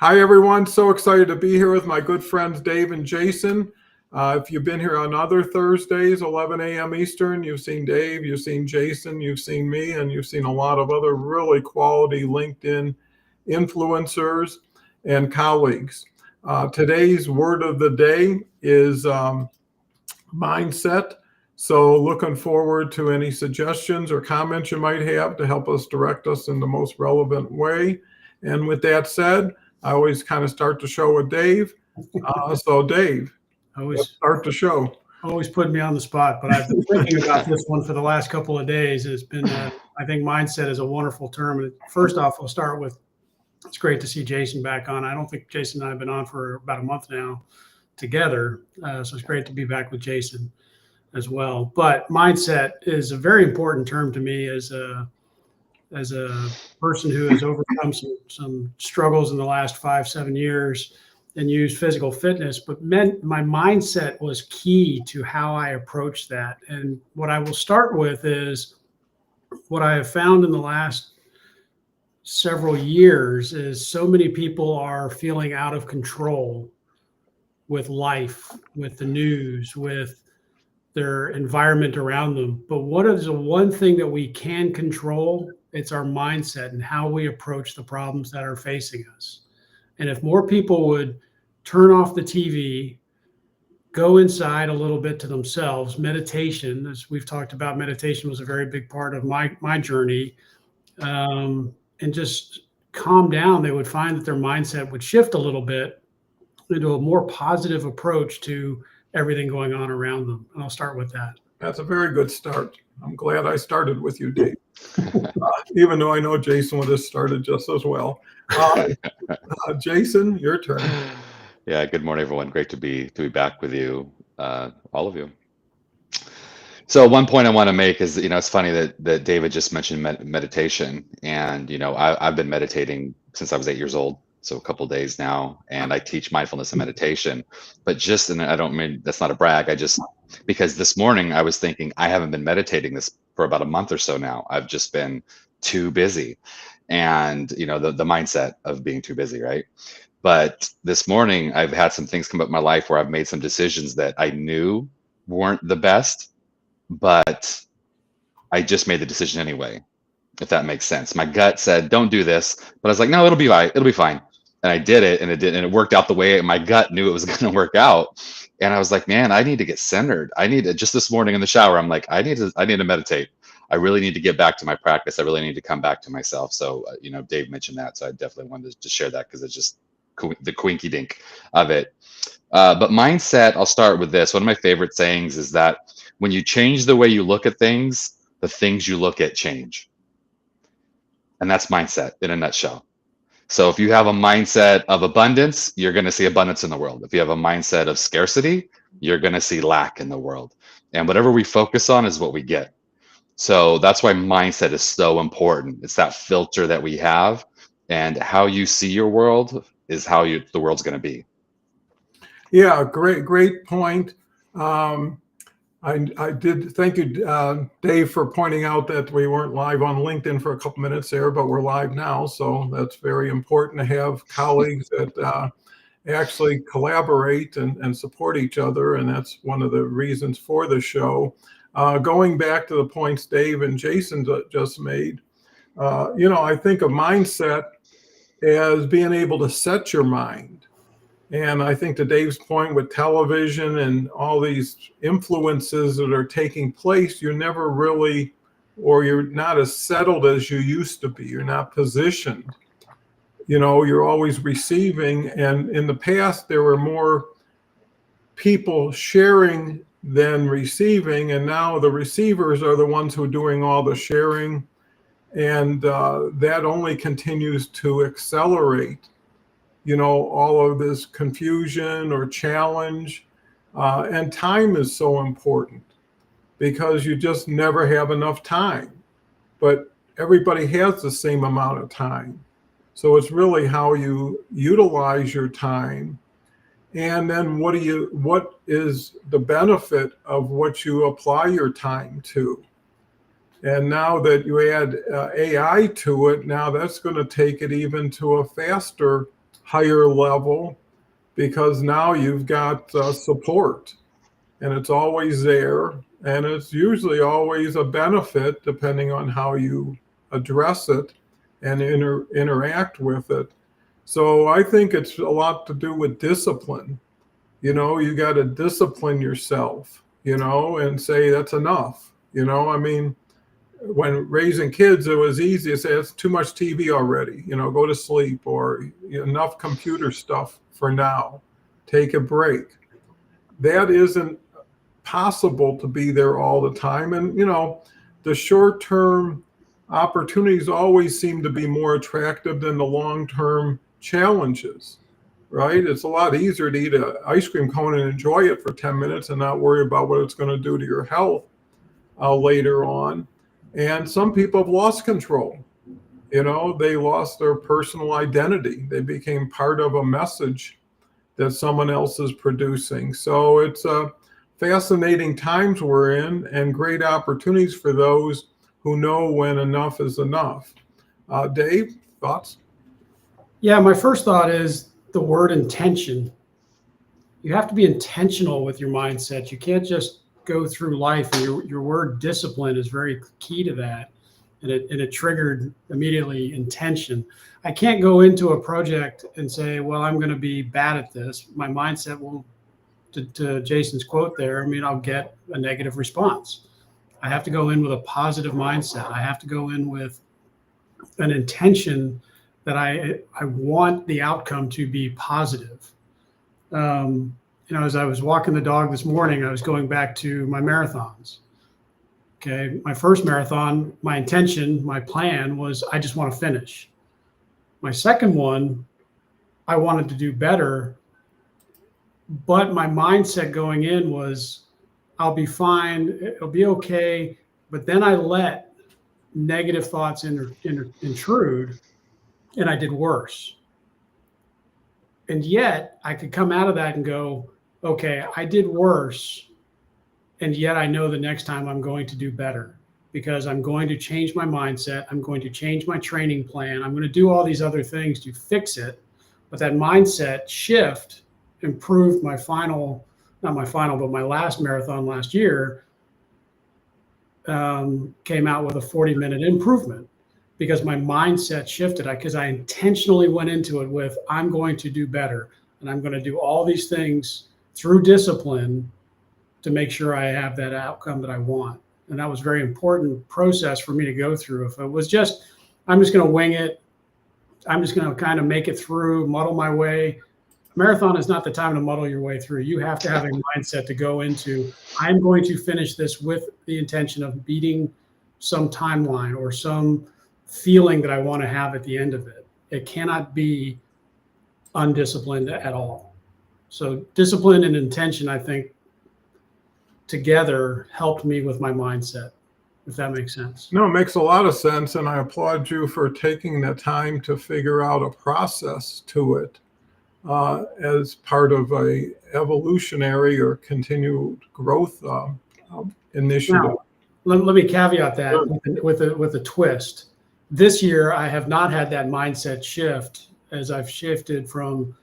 Hi, everyone. So excited to be here with my good friends, Dave and Jason. If you've been here on other Thursdays, 11 a.m. Eastern, you've seen Dave, you've seen Jason, you've seen me, and you've seen a lot of other really quality LinkedIn influencers and colleagues. Today's word of the day is mindset. So looking forward to any suggestions or comments you might have to help us direct us in the most relevant way. And with that said, I always kind of start the show with Dave. So Dave, let's start the show. Always put me on the spot, but I've been thinking about this one for the last couple of days. It's been, I think mindset is a wonderful term. First off, I'll start with, it's great to see Jason back on. I don't think Jason and I have been on for about a month now together. So it's great to be back with Jason as well. But mindset is a very important term to me as a person who has overcome some struggles in the last 5-7 years and used physical fitness, but my mindset was key to how I approached that. And what I will start with is what I have found in the last several years is so many people are feeling out of control with life, with the news, with their environment around them. But what is the one thing that we can control? It's our mindset and how we approach the problems that are facing us. And if more people would turn off the TV, go inside a little bit to themselves, meditation, as we've talked about, meditation was a very big part of my journey, and just calm down, they would find that their mindset would shift a little bit into a more positive approach to everything going on around them. And I'll start with that. That's a very good start. I'm glad I started with you, Dave. Even though I know Jason would have started just as well. Jason, your turn. Yeah, good morning, everyone. Great to be back with you, all of you. So one point I want to make is, it's funny that David just mentioned meditation, and I've been meditating since I was 8 years old, so a couple of days now, and I teach mindfulness and meditation. But and I don't mean that's not a brag. Because this morning I was thinking I haven't been meditating this for about a month or so now. I've just been too busy, and the mindset of being too busy, right? But this morning I've had some things come up in my life where I've made some decisions that I knew weren't the best, but I just made the decision anyway, if that makes sense. My gut said, don't do this, but I was like, no, it'll be fine. It'll be fine. And I did it, and it did, and it worked out the way my gut knew it was going to work out. And I was like, man, I need to get centered. I need to, just this morning in the shower, I'm like, I need to meditate. I really need to get back to my practice. I really need to come back to myself. So, Dave mentioned that. So I definitely wanted to share that because it's just the quinky dink of it. But mindset, I'll start with this. One of my favorite sayings is that when you change the way you look at things, the things you look at change. And that's mindset in a nutshell. So if you have a mindset of abundance, you're going to see abundance in the world. If you have a mindset of scarcity, you're going to see lack in the world. And whatever we focus on is what we get. So that's why mindset is so important. It's that filter that we have, and how you see your world is how the world's going to be. Yeah, great point. I did thank you, Dave, for pointing out that we weren't live on LinkedIn for a couple minutes there, but we're live now. So that's very important to have colleagues that actually collaborate and support each other. And that's one of the reasons for the show. Going back to the points Dave and Jason just made, I think of mindset as being able to set your mind. And I think to Dave's point with television and all these influences that are taking place, you're never really, or you're not as settled as you used to be. You're not positioned. You're always receiving. And in the past, there were more people sharing than receiving. And now the receivers are the ones who are doing all the sharing. And that only continues to accelerate all of this confusion or challenge. And time is so important because you just never have enough time. But everybody has the same amount of time. So it's really how you utilize your time. And then what is the benefit of what you apply your time to? And now that you add AI to it, now that's going to take it even to a faster higher level because now you've got support, and it's always there, and it's usually always a benefit depending on how you address it and interact with it. So I think it's a lot to do with discipline. You got to discipline yourself, and say that's enough. I mean, when raising kids, it was easy to say it's too much TV already, go to sleep, or enough computer stuff for now, take a break. That isn't possible to be there all the time. And, the short-term opportunities always seem to be more attractive than the long-term challenges, right? It's a lot easier to eat an ice cream cone and enjoy it for 10 minutes and not worry about what it's going to do to your health later on. And some people have lost control. They lost their personal identity. They became part of a message that someone else is producing. So it's fascinating times we're in, and great opportunities for those who know when enough is enough. Dave, thoughts? Yeah, my first thought is the word intention. You have to be intentional with your mindset. You can't just go through life, and your word discipline is very key to that. And it triggered immediately intention. I can't go into a project and say, well, I'm going to be bad at this. My mindset will, to Jason's quote there, I'll get a negative response. I have to go in with a positive mindset. I have to go in with an intention that I want the outcome to be positive. As I was walking the dog this morning, I was going back to my marathons. Okay, my first marathon, my intention, my plan was I just want to finish. My second one, I wanted to do better, but my mindset going in was I'll be fine, it'll be okay. But then I let negative thoughts intrude, and I did worse. And yet I could come out of that and go, okay, I did worse. And yet I know the next time I'm going to do better, because I'm going to change my mindset. I'm going to change my training plan. I'm going to do all these other things to fix it. But that mindset shift improved my last marathon last year, came out with a 40-minute improvement because my mindset shifted. Because I intentionally went into it with, I'm going to do better, and I'm going to do all these things through discipline to make sure I have that outcome that I want. And that was a very important process for me to go through. If it was just, I'm just going to wing it, I'm just going to kind of make it through, muddle my way. Marathon is not the time to muddle your way through. You have to have a mindset to go into, I'm going to finish this with the intention of beating some timeline or some feeling that I want to have at the end of it. It cannot be undisciplined at all. So discipline and intention, I think, together helped me with my mindset, if that makes sense. No, it makes a lot of sense, and I applaud you for taking the time to figure out a process to it as part of a evolutionary or continued growth initiative. Now, let me caveat that with a twist. This year, I have not had that mindset shift as I've shifted from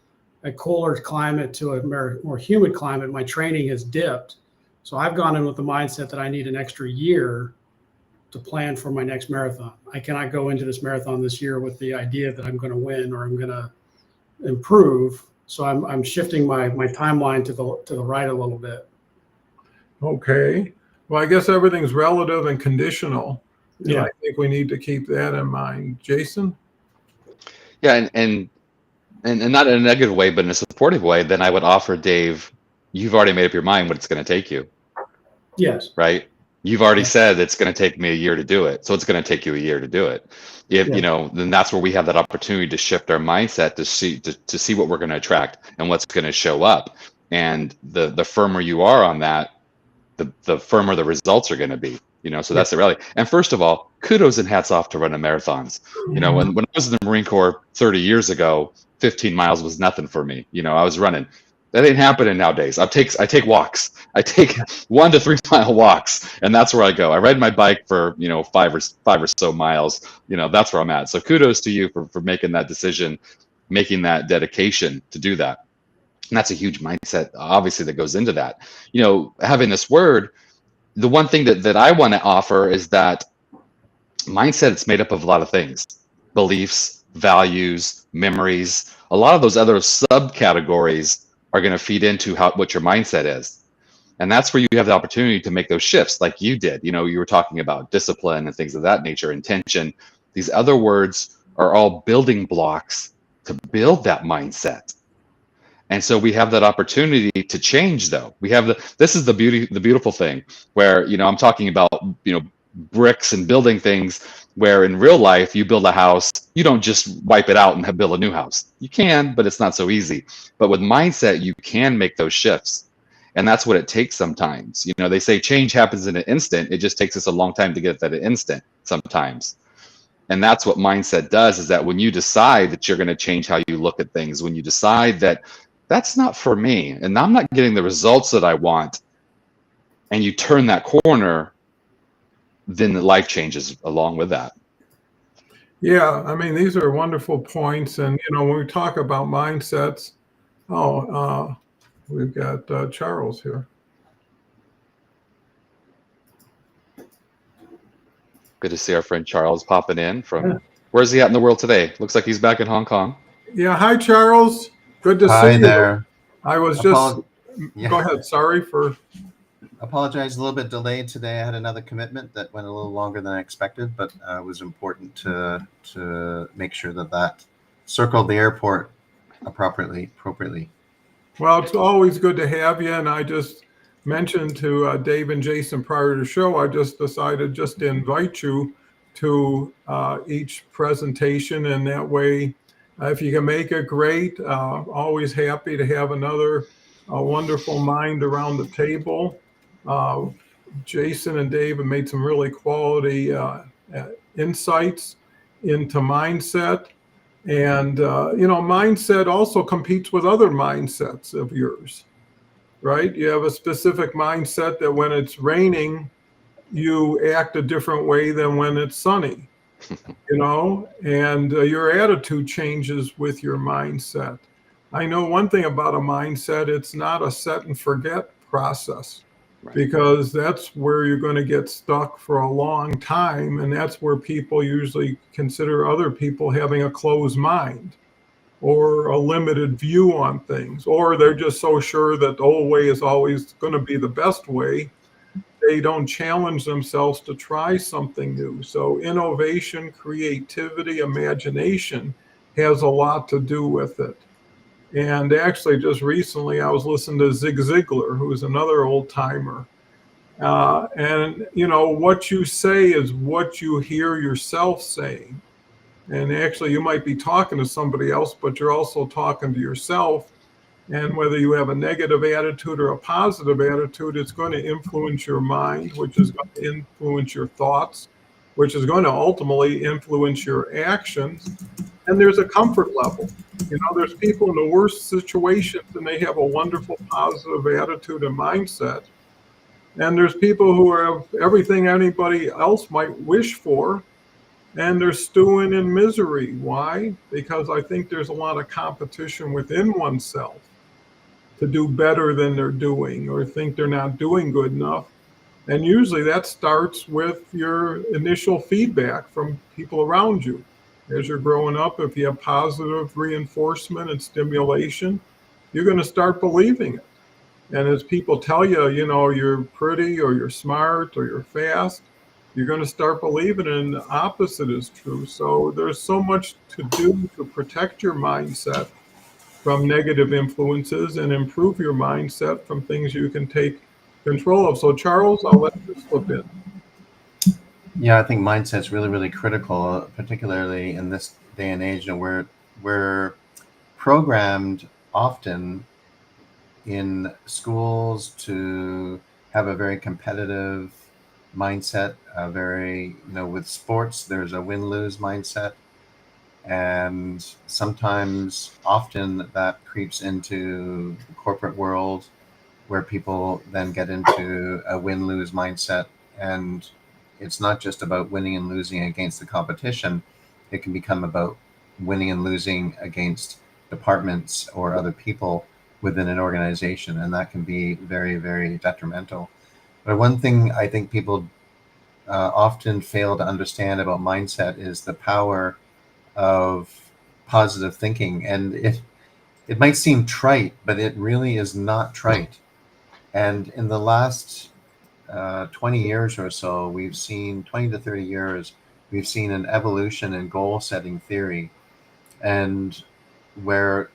a cooler climate to a more humid climate. My training has dipped. So I've gone in with the mindset that I need an extra year to plan for my next marathon. I cannot go into this marathon this year with the idea that I'm going to win or I'm going to improve. So I'm shifting my timeline to the right a little bit. Okay. Well, I guess everything's relative and conditional. Yeah. I think we need to keep that in mind. Jason? Yeah, and not in a negative way, but in a supportive way, then I would offer Dave, you've already made up your mind what it's going to take you. Yes. Right? You've already said it's going to take me a year to do it. So it's going to take you a year to do it. If then that's where we have that opportunity to shift our mindset to see what we're going to attract and what's going to show up. And the firmer you are on that, the firmer the results are going to be. So that's the reality. And first of all, kudos and hats off to running marathons. When I was in the Marine Corps 30 years ago, 15 miles was nothing for me. I was running. That ain't happening nowadays. I take walks. I take 1 to 3 mile walks, and that's where I go. I ride my bike for 5 or so miles. That's where I'm at. So kudos to you for making that decision. making that dedication to do that. And that's a huge mindset, obviously, that goes into that. Having this word, the one thing that I want to offer is that mindset is made up of a lot of things: beliefs, values, memories. A lot of those other subcategories are going to feed into what your mindset is. And that's where you have the opportunity to make those shifts like you did. You were talking about discipline and things of that nature, intention. These other words are all building blocks to build that mindset. And so we have that opportunity to change, though. This is the beautiful thing where, I'm talking about, bricks and building things, where in real life, you build a house, you don't just wipe it out and build a new house. You can, but it's not so easy. But with mindset, you can make those shifts. And that's what it takes sometimes. They say change happens in an instant. It just takes us a long time to get that instant sometimes. And that's what mindset does, is that when you decide that you're going to change how you look at things, when you decide that that's not for me and I'm not getting the results that I want, and you turn that corner, then the life changes along with that. Yeah, I mean, these are wonderful points. And, when we talk about mindsets, we've got Charles here. Good to see our friend Charles popping in from, where's he at in the world today? Looks like he's back in Hong Kong. Yeah, hi, Charles. Good to see you. Hi there. I was Go ahead. Sorry for. Apologize, a little bit delayed today. I had another commitment that went a little longer than I expected, but it was important to make sure that circled the airport appropriately. Well, it's always good to have you. And I just mentioned to Dave and Jason prior to the show, I just decided just to invite you to each presentation. And that way, if you can make it, great. Always happy to have another wonderful mind around the table. Jason and Dave have made some really quality insights into mindset. And, mindset also competes with other mindsets of yours, right? You have a specific mindset that when it's raining, you act a different way than when it's sunny, and your attitude changes with your mindset. I know one thing about a mindset: it's not a set and forget process. Right. Because that's where you're going to get stuck for a long time. And that's where people usually consider other people having a closed mind or a limited view on things, or they're just so sure that the old way is always going to be the best way. They don't challenge themselves to try something new. So innovation, creativity, imagination has a lot to do with it. And actually, just recently, I was listening to Zig Ziglar, who's another old timer. And, what you say is what you hear yourself saying. And actually, you might be talking to somebody else, but you're also talking to yourself. And whether you have a negative attitude or a positive attitude, it's going to influence your mind, which is going to influence your thoughts, which is going to ultimately influence your actions. And there's a comfort level. There's people in the worst situations and they have a wonderful positive attitude and mindset. And there's people who have everything anybody else might wish for, and they're stewing in misery. Why? Because I think there's a lot of competition within oneself to do better than they're doing, or think they're not doing good enough. And usually that starts with your initial feedback from people around you. As you're growing up, if you have positive reinforcement and stimulation, you're going to start believing it. And as people tell you, you're pretty or you're smart or you're fast, you're going to start believing it, and the opposite is true. So there's so much to do to protect your mindset from negative influences and improve your mindset from things you can take control of. So Charles, I'll let you slip in. Yeah, I think mindset's really, really critical, particularly in this day and age. We're programmed often in schools to have a very competitive mindset, with sports, there's a win-lose mindset. And sometimes, often that creeps into the corporate world where people then get into a win-lose mindset. And it's not just about winning and losing against the competition. It can become about winning and losing against departments or other people within an organization, and that can be very, very detrimental. But one thing I think people often fail to understand about mindset is the power of positive thinking. And it might seem trite, but it really is not trite. And in the last 20 years or so, we've seen 20 to 30 years, we've seen an evolution in goal setting theory, and where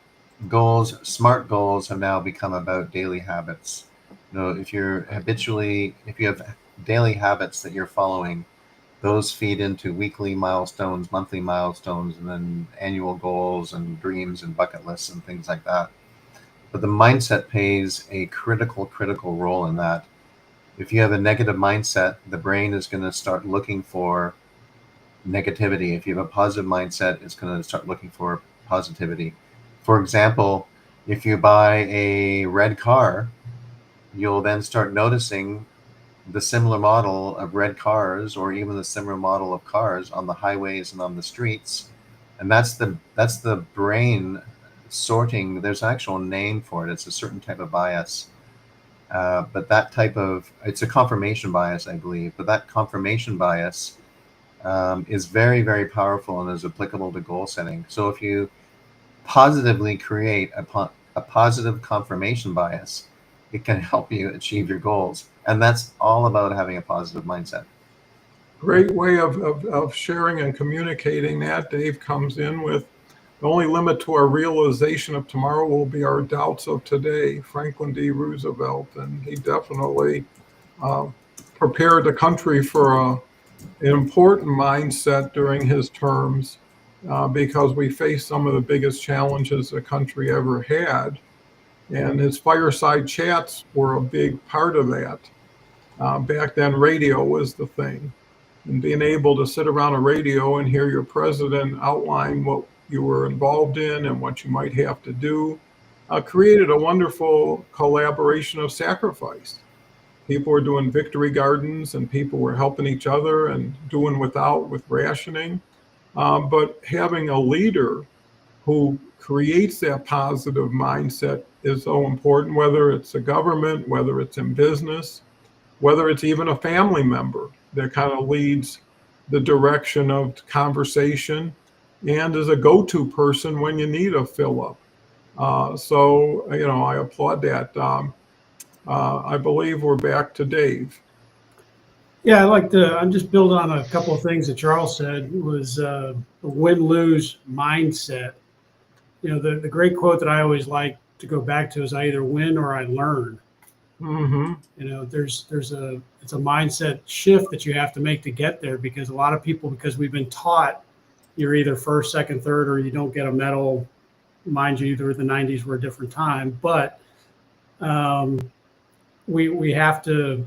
smart goals have now become about daily habits. If you have daily habits that you're following, those feed into weekly milestones, monthly milestones, and then annual goals and dreams and bucket lists and things like that. But the mindset plays a critical role in that. If you have a negative mindset, the brain is going to start looking for negativity. If you have a positive mindset, it's going to start looking for positivity. For example, if you buy a red car, you'll then start noticing the similar model of red cars, or even the similar model of cars on the highways and on the streets. And that's the brain sorting. There's an actual name for it. It's a certain type of bias. But it's a confirmation bias, I believe. But that confirmation bias is very, very powerful and is applicable to goal setting. So if you positively create a positive confirmation bias, it can help you achieve your goals. And that's all about having a positive mindset. Great way of sharing and communicating that. Dave comes in with, the only limit to our realization of tomorrow will be our doubts of today, Franklin D. Roosevelt. And he definitely prepared the country for an important mindset during his terms, because we faced some of the biggest challenges the country ever had. And his fireside chats were a big part of that. Back then, radio was the thing. And being able to sit around a radio and hear your president outline what you were involved in and what you might have to do created a wonderful collaboration of sacrifice. People were doing victory gardens, and people were helping each other and doing without with rationing. But having a leader who creates that positive mindset is so important, whether it's a government, whether it's in business, whether it's even a family member that kind of leads the direction of conversation and is a go-to person when you need a fill-up. So, I applaud that. I believe we're back to Dave. Yeah, I'm just building on a couple of things that Charles said. Was a win-lose mindset. The great quote that I always like to go back to is, I either win or I learn. Mm-hmm. It's a mindset shift that you have to make to get there, because a lot of people, because we've been taught you're either first, second, third, or you don't get a medal. Mind you, the 90s were a different time, but we have to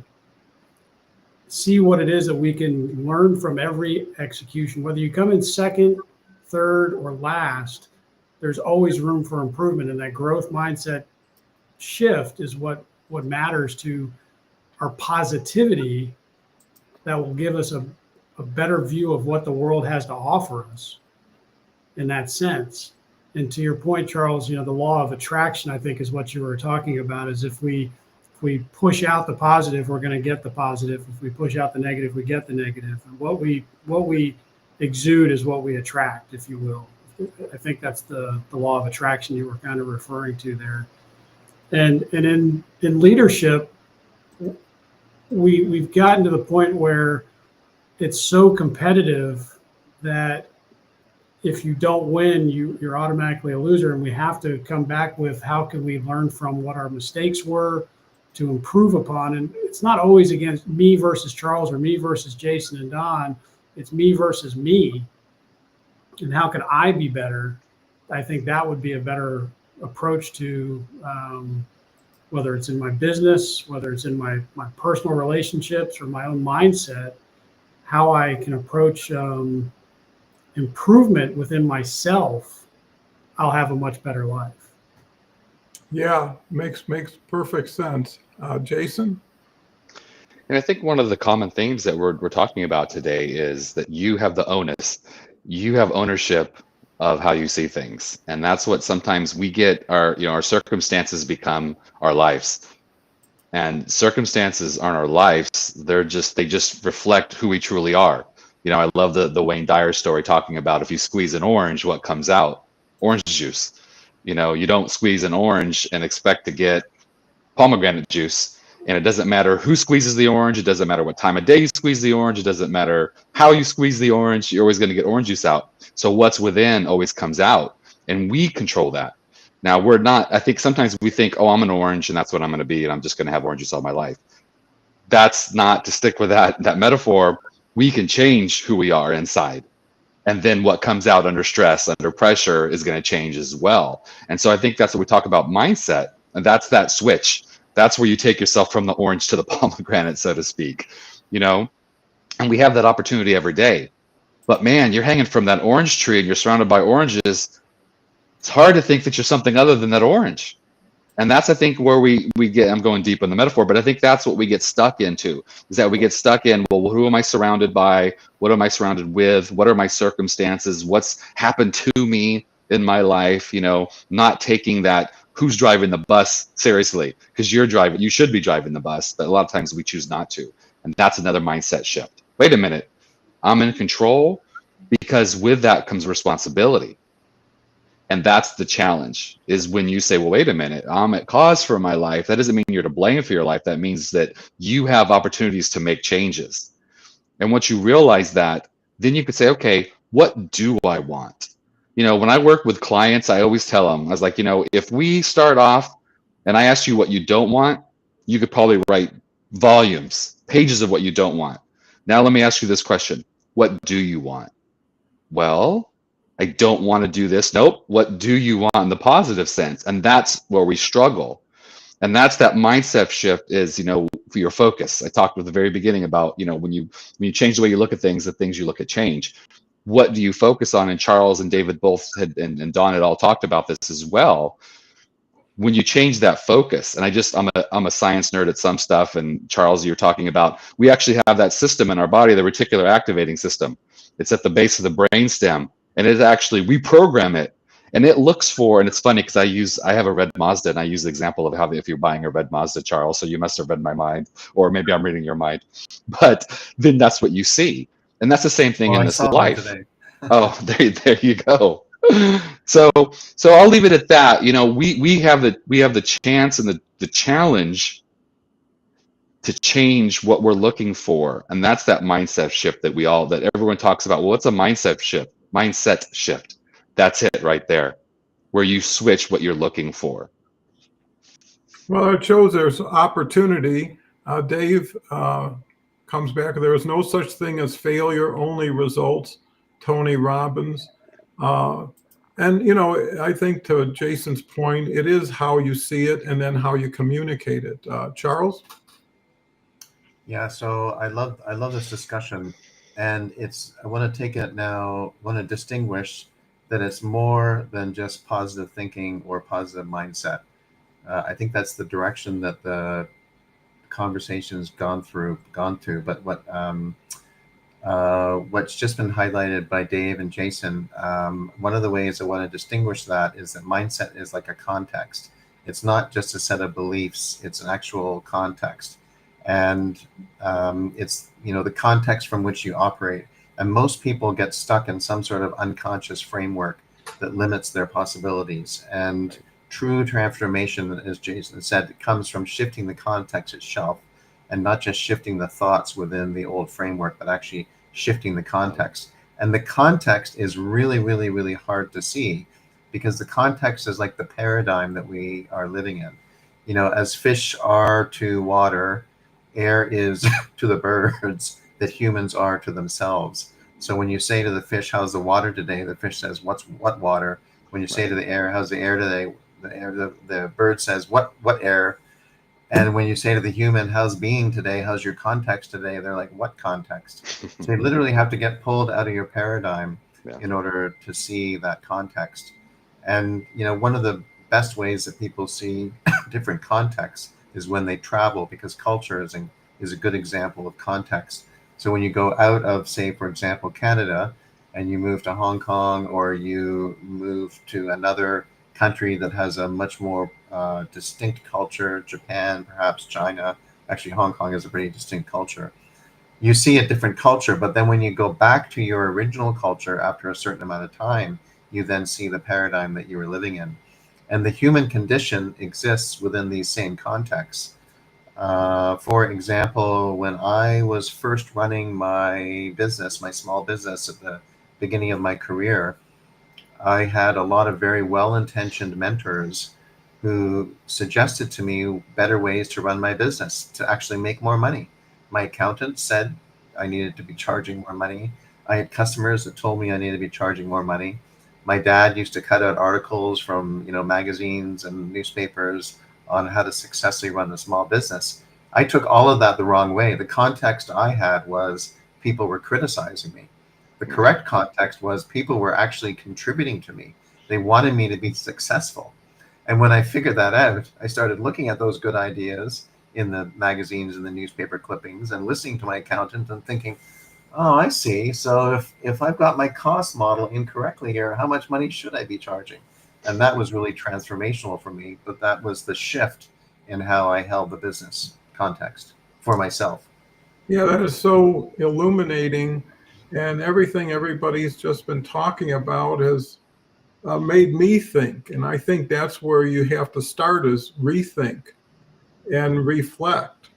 see what it is that we can learn from every execution. Whether you come in second, third, or last, there's always room for improvement, and that growth mindset shift is what matters to our positivity, that will give us a better view of what the world has to offer us in that sense. And to your point, Charles, the law of attraction, I think, is what you were talking about, is if we push out the positive, we're going to get the positive. If we push out the negative, we get the negative. And what we exude is what we attract, if you will. I think that's the law of attraction you were kind of referring to there. And in leadership, we've gotten to the point where it's so competitive that if you don't win, you're automatically a loser. And we have to come back with, how can we learn from what our mistakes were to improve upon? And it's not always against me versus Charles or me versus Jason and Don. It's me versus me. And how can I be better? I think that would be a better approach to whether it's in my business, whether it's in my personal relationships or my own mindset, how I can approach improvement within myself. I'll have a much better life. Yeah, makes perfect sense. Jason? And I think one of the common themes that we're talking about today is that you have the onus. You have ownership of how you see things. And that's what sometimes we get our circumstances become our lives. And circumstances aren't our lives. They just reflect who we truly are. I love the Wayne Dyer story talking about if you squeeze an orange, what comes out? Orange juice. You don't squeeze an orange and expect to get pomegranate juice. And it doesn't matter who squeezes the orange. It doesn't matter what time of day you squeeze the orange. It doesn't matter how you squeeze the orange. You're always going to get orange juice out. So what's within always comes out. And we control that. Now, we're not, I think sometimes we think, oh, I'm an orange and that's what I'm going to be. And I'm just going to have orange juice all my life. That's not, to stick with that metaphor. We can change who we are inside. And then what comes out under stress, under pressure is going to change as well. And so I think that's what we talk about mindset. And that's that switch. That's where you take yourself from the orange to the pomegranate, so to speak, and we have that opportunity every day. But man, you're hanging from that orange tree and you're surrounded by oranges. It's hard to think that you're something other than that orange. And that's, I think, where we get, I'm going deep in the metaphor, but I think that's what we get stuck into, is that we get stuck in, well, who am I surrounded by? What am I surrounded with? What are my circumstances? What's happened to me in my life? Not taking that who's driving the bus seriously, because you should be driving the bus, but a lot of times we choose not to. And that's another mindset shift. Wait a minute, I'm in control, because with that comes responsibility. And that's the challenge, is when you say, well, wait a minute, I'm at cause for my life. That doesn't mean you're to blame for your life. That means that you have opportunities to make changes. And once you realize that, then you could say, okay, what do I want? When I work with clients, I always tell them, I was like, if we start off and I ask you what you don't want, you could probably write volumes, pages of what you don't want. Now, let me ask you this question. What do you want? Well, I don't want to do this. Nope. What do you want in the positive sense? And that's where we struggle. And that's that mindset shift is, for your focus. I talked at the very beginning about, when you change the way you look at things, the things you look at change. What do you focus on? And Charles and David both had, and Don had all talked about this as well. When you change that focus, and I'm a science nerd at some stuff, and Charles, you're talking about, we actually have that system in our body, the reticular activating system. It's at the base of the brainstem. And it actually, we program it, and it looks for, and it's funny because I have a red Mazda, and I use the example of how if you're buying a red Mazda, Charles, so you must have read my mind, or maybe I'm reading your mind, but then that's what you see. And that's the same thing in this life. Oh, there you go. So I'll leave it at that. We have the chance and the challenge to change what we're looking for. And that's that mindset shift that everyone talks about. Well, what's a mindset shift? Mindset shift. That's it right there, where you switch what you're looking for. Well, it shows there's opportunity. Dave comes back. There is no such thing as failure, only results. Tony Robbins. And, I think to Jason's point, it is how you see it and then how you communicate it. Charles? Yeah, so I love this discussion. And I want to take it now, want to distinguish that it's more than just positive thinking or positive mindset. I think that's the direction that the conversation's gone to. But what's just been highlighted by Dave and Jason, one of the ways I want to distinguish that is that mindset is like a context. It's not just a set of beliefs, it's an actual context. And it's, the context from which you operate. And most people get stuck in some sort of unconscious framework that limits their possibilities. And true transformation, as Jason said, comes from shifting the context itself, and not just shifting the thoughts within the old framework, but actually shifting the context. And the context is really, really, really hard to see, because the context is like the paradigm that we are living in. As fish are to water, air is to the birds, that humans are to themselves. So when you say to the fish, how's the water today? The fish says, what water? When you say to the air, how's the air today? The bird says, what air? And when you say to the human, how's being today? How's your context today? They're like, what context? So you literally have to get pulled out of your paradigm in order to see that context. And, one of the best ways that people see different contexts is when they travel, because culture is a good example of context. So when you go out of, say, for example, Canada, and you move to Hong Kong, or you move to another country that has a much more distinct culture, Japan, perhaps China. Actually, Hong Kong is a pretty distinct culture. You see a different culture, but then when you go back to your original culture after a certain amount of time, you then see the paradigm that you were living in. And the human condition exists within these same contexts. For example, when I was first running my business, my small business at the beginning of my career, I had a lot of very well-intentioned mentors who suggested to me better ways to run my business, to actually make more money. My accountant said I needed to be charging more money. I had customers that told me I needed to be charging more money. My dad used to cut out articles from, magazines and newspapers on how to successfully run a small business. I took all of that the wrong way. The context I had was people were criticizing me. The correct context was people were actually contributing to me. They wanted me to be successful. And when I figured that out, I started looking at those good ideas in the magazines and the newspaper clippings and listening to my accountant and thinking, oh, I see. So if I've got my cost model incorrectly here, how much money should I be charging? And that was really transformational for me. But that was the shift in how I held the business context for myself. Yeah, that is so illuminating. And everything everybody's just been talking about has made me think. And I think that's where you have to start, is rethink and reflect.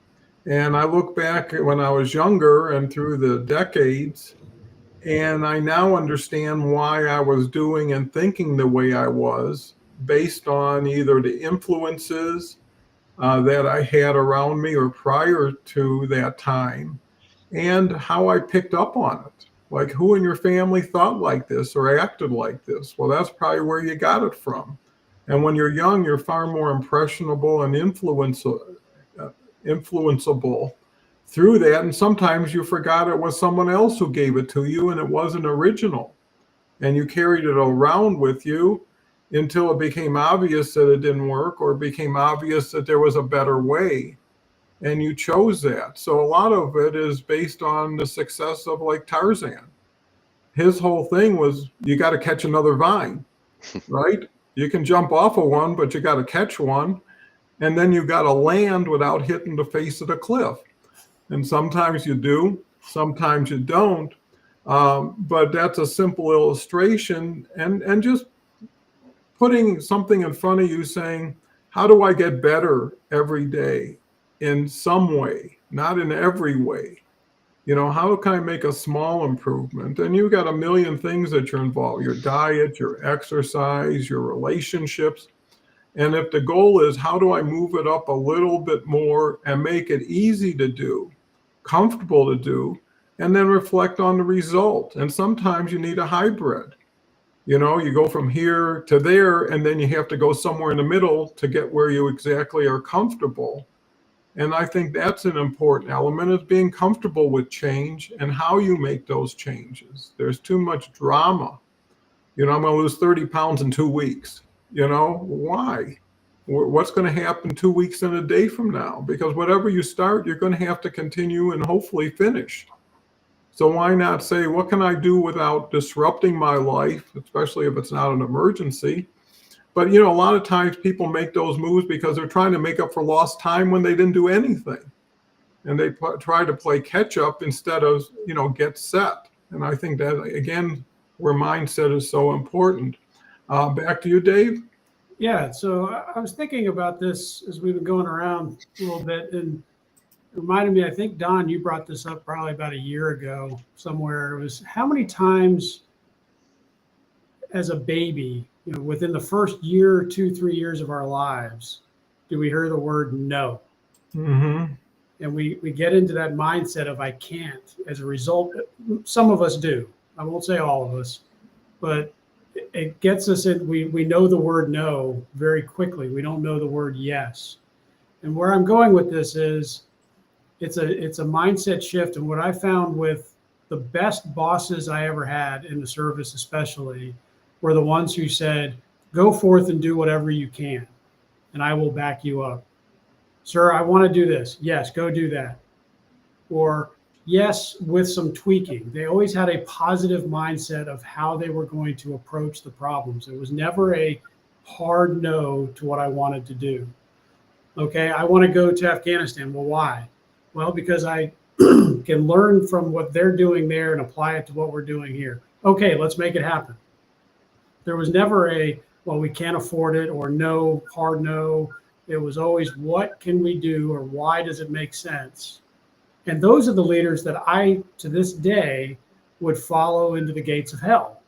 And I look back at when I was younger and through the decades, and I now understand why I was doing and thinking the way I was, based on either the influences that I had around me or prior to that time, and how I picked up on it. Like, who in your family thought like this or acted like this? Well, that's probably where you got it from. And when you're young, you're far more impressionable and influenceable through that. And sometimes you forgot it was someone else who gave it to you and it wasn't original. And you carried it around with you until it became obvious that it didn't work, or it became obvious that there was a better way. And you chose that. So a lot of it is based on the success of, like, Tarzan. His whole thing was, you got to catch another vine, right? You can jump off of one, but you got to catch one. And then you got to land without hitting the face of the cliff. And sometimes you do, sometimes you don't. But that's a simple illustration. And just putting something in front of you saying, how do I get better every day in some way, not in every way? How can I make a small improvement? And you've got a million things that you're involved, your diet, your exercise, your relationships. And if the goal is, how do I move it up a little bit more and make it easy to do, comfortable to do, and then reflect on the result. And sometimes you need a hybrid. You go from here to there, and then you have to go somewhere in the middle to get where you exactly are comfortable. And I think that's an important element, is being comfortable with change and how you make those changes. There's too much drama. I'm going to lose 30 pounds in 2 weeks. Why? What's going to happen 2 weeks and a day from now? Because whatever you start, you're going to have to continue and hopefully finish. So why not say, what can I do without disrupting my life, especially if it's not an emergency? But, a lot of times people make those moves because they're trying to make up for lost time when they didn't do anything. And they try to play catch up instead of, get set. And I think that, again, where mindset is so important. Back to you, Dave. Yeah, so I was thinking about this as we've been going around a little bit, and it reminded me, I think, Don, you brought this up probably about a year ago somewhere. It was, how many times as a baby, within the first year, 2, 3 years of our lives, do we hear the word no? Mm-hmm. And we get into that mindset of I can't. As a result, some of us do. I won't say all of us, but it gets us in. We know the word no very quickly. We don't know the word yes. And where I'm going with this is, it's a mindset shift. And what I found with the best bosses I ever had in the service, especially, were the ones who said, go forth and do whatever you can, and I will back you up. Sir, I want to do this. Yes, go do that. Or, Yes, with some tweaking. They always had a positive mindset of how they were going to approach the problems. It was never a hard no to what I wanted to do. Okay, I want to go to Afghanistan. Well, why? Well, because I can learn from what they're doing there and apply it to what we're doing here. Okay, let's make it happen. There was never a, well, we can't afford it, or no, hard no. It was always, what can we do, or why does it make sense? And those are the leaders that I, to this day, would follow into the gates of hell.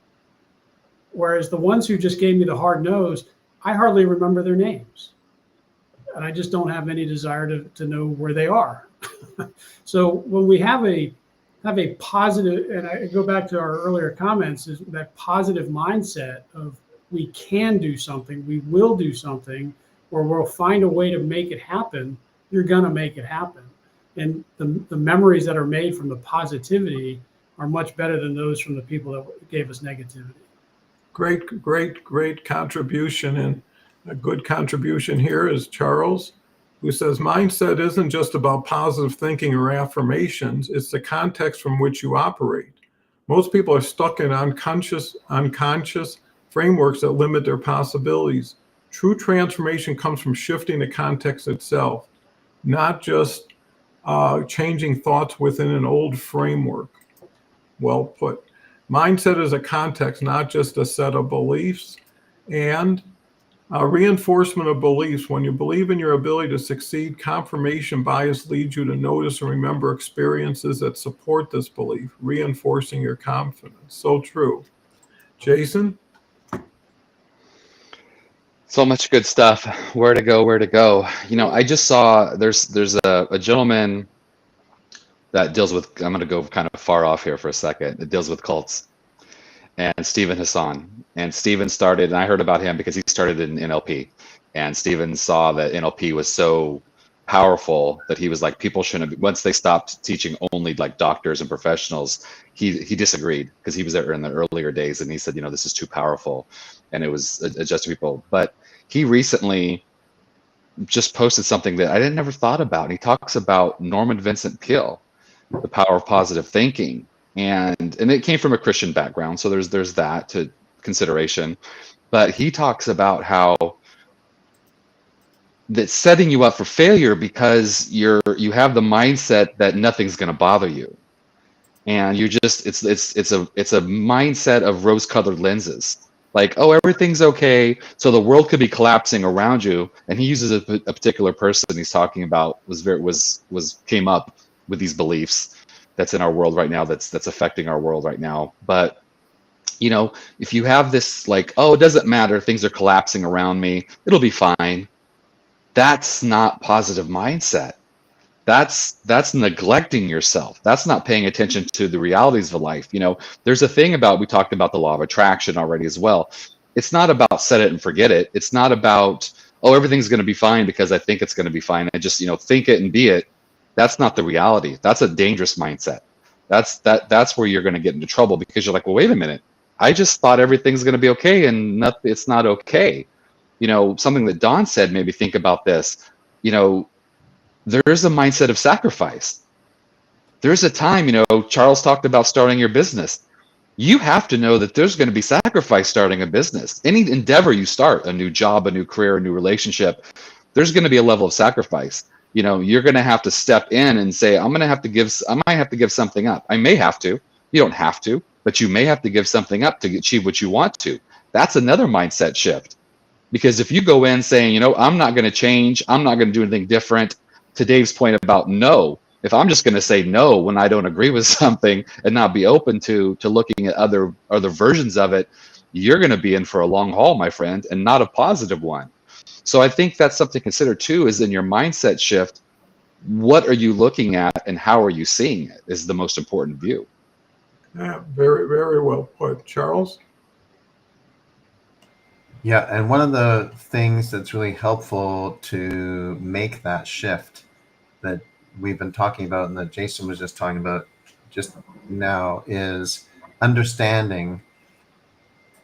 Whereas the ones who just gave me the hard nose, I hardly remember their names. And I just don't have any desire to know where they are. So when we have a positive, and I go back to our earlier comments, is that positive mindset of we can do something, we will do something, or we'll find a way to make it happen, you're gonna make it happen. And the memories that are made from the positivity are much better than those from the people that gave us negativity. Great contribution. And a good contribution here is Charles, who says mindset isn't just about positive thinking or affirmations, it's the context from which you operate. Most people are stuck in unconscious frameworks that limit their possibilities. True transformation comes from shifting the context itself, not just changing thoughts within an old framework. Well put. Mindset is a context, not just a set of beliefs. And reinforcement of beliefs. When you believe in your ability to succeed, confirmation bias leads you to notice and remember experiences that support this belief, reinforcing your confidence. So true. Jason? So much good stuff. Where to go, where to go. You know, I just saw there's a gentleman that deals with, I'm going to go kind of far off here for a second. It deals with cults, and Stephen Hassan. And Stephen started, and I heard about him because he started in NLP. And Stephen saw that NLP was so powerful that he was like, people shouldn't be, once they stopped teaching only like doctors and professionals, he disagreed because he was there in the earlier days, and he said, you know, this is too powerful, and it was adjusting people. But he recently just posted something that I didn't never thought about. And he talks about Norman Vincent Peale, the power of positive thinking. And it came from a Christian background, so there's that to consideration. But he talks about how that's setting you up for failure because you have the mindset that nothing's going to bother you, and you just it's a mindset of rose-colored lenses. Like, oh, everything's okay, so the world could be collapsing around you. And he uses a particular person he's talking about came up with these beliefs that's in our world right now, that's affecting our world right now. But you know, if you have this like, oh, it doesn't matter, things are collapsing around me, it'll be fine. That's not positive mindset. That's neglecting yourself. That's not paying attention to the realities of life. You know, there's a thing about, we talked about the law of attraction already as well. It's not about set it and forget it. It's not about, oh, everything's going to be fine because I think it's going to be fine. I just, you know, think it and be it. That's not the reality. That's a dangerous mindset. That's where you're going to get into trouble, because you're like, well, wait a minute. I just thought everything's going to be okay, and it's not okay. You know, something that Don said made me think about this. You know, there is a mindset of sacrifice. There's a time, you know, Charles talked about starting your business. You have to know that there's going to be sacrifice starting a business. Any endeavor you start, a new job, a new career, a new relationship, there's going to be a level of sacrifice. You know, you're going to have to step in and say, I might have to give something up. I may have to. You don't have to, but you may have to give something up to achieve what you want to. That's another mindset shift. Because if you go in saying, you know, I'm not going to change, I'm not going to do anything different, to Dave's point about no, if I'm just going to say no when I don't agree with something and not be open to looking at other versions of it, you're going to be in for a long haul, my friend, and not a positive one. So I think that's something to consider too, is in your mindset shift, what are you looking at and how are you seeing it is the most important view. Yeah, very, very well put. Charles? Yeah, and one of the things that's really helpful to make that shift that we've been talking about and that Jason was just talking about just now is understanding.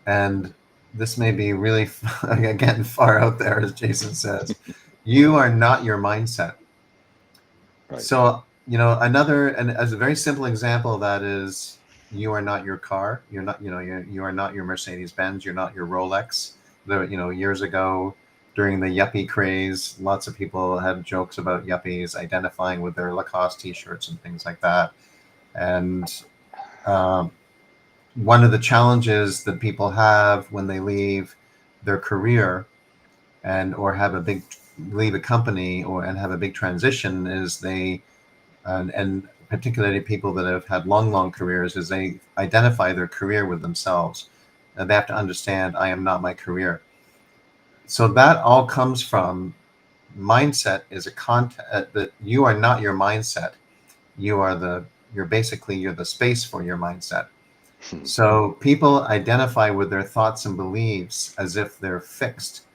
And this may be really, again, far out there, as Jason says. You are not your mindset. Right. So another, and as a very simple example of that is, you are not your car. You're not, you are not your Mercedes Benz. You're not your Rolex. Years ago, during the yuppie craze, lots of people had jokes about yuppies identifying with their Lacoste T-shirts and things like that. And one of the challenges that people have when they leave their career or leave a company and have a big transition is and particularly people that have had long careers, is they identify their career with themselves. And they have to understand, I am not my career. So that all comes from mindset is a content that you are not your mindset. You're the space for your mindset. So people identify with their thoughts and beliefs as if they're fixed.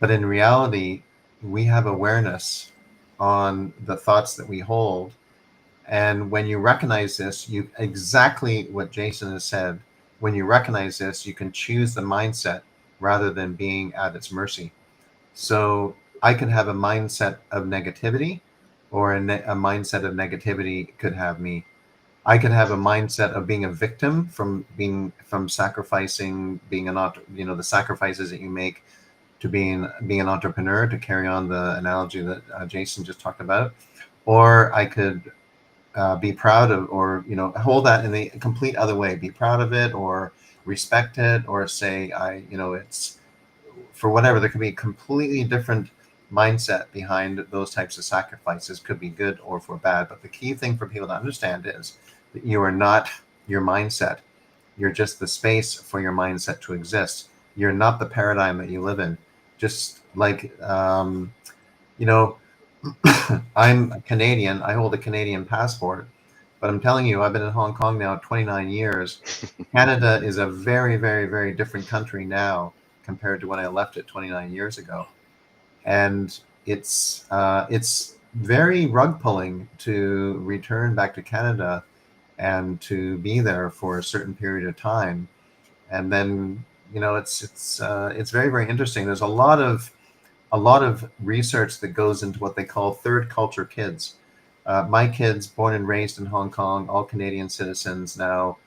But in reality, we have awareness on the thoughts that we hold. And when you recognize this, exactly what Jason has said, when you recognize this, you can choose the mindset rather than being at its mercy. So I could have a mindset of negativity, or a mindset of negativity could have me. I could have a mindset of being a victim from sacrificing, the sacrifices that you make to being an entrepreneur, to carry on the analogy that Jason just talked about. Or I could be proud of, or hold that in the complete other way, be proud of it, or respect it, or say it's for whatever. There could be a completely different mindset behind those types of sacrifices. Could be good or for bad. But the key thing for people to understand is that you are not your mindset. You're just the space for your mindset to exist. You're not the paradigm that you live in. Just like I'm a Canadian. I hold a Canadian passport, but I'm telling you, I've been in Hong Kong now 29 years. Canada is a very, very, very different country now compared to when I left it 29 years ago. And it's very rug pulling to return back to Canada and to be there for a certain period of time. And then, it's very, very interesting. There's a lot of research that goes into what they call third culture kids. My kids, born and raised in Hong Kong, all Canadian citizens now,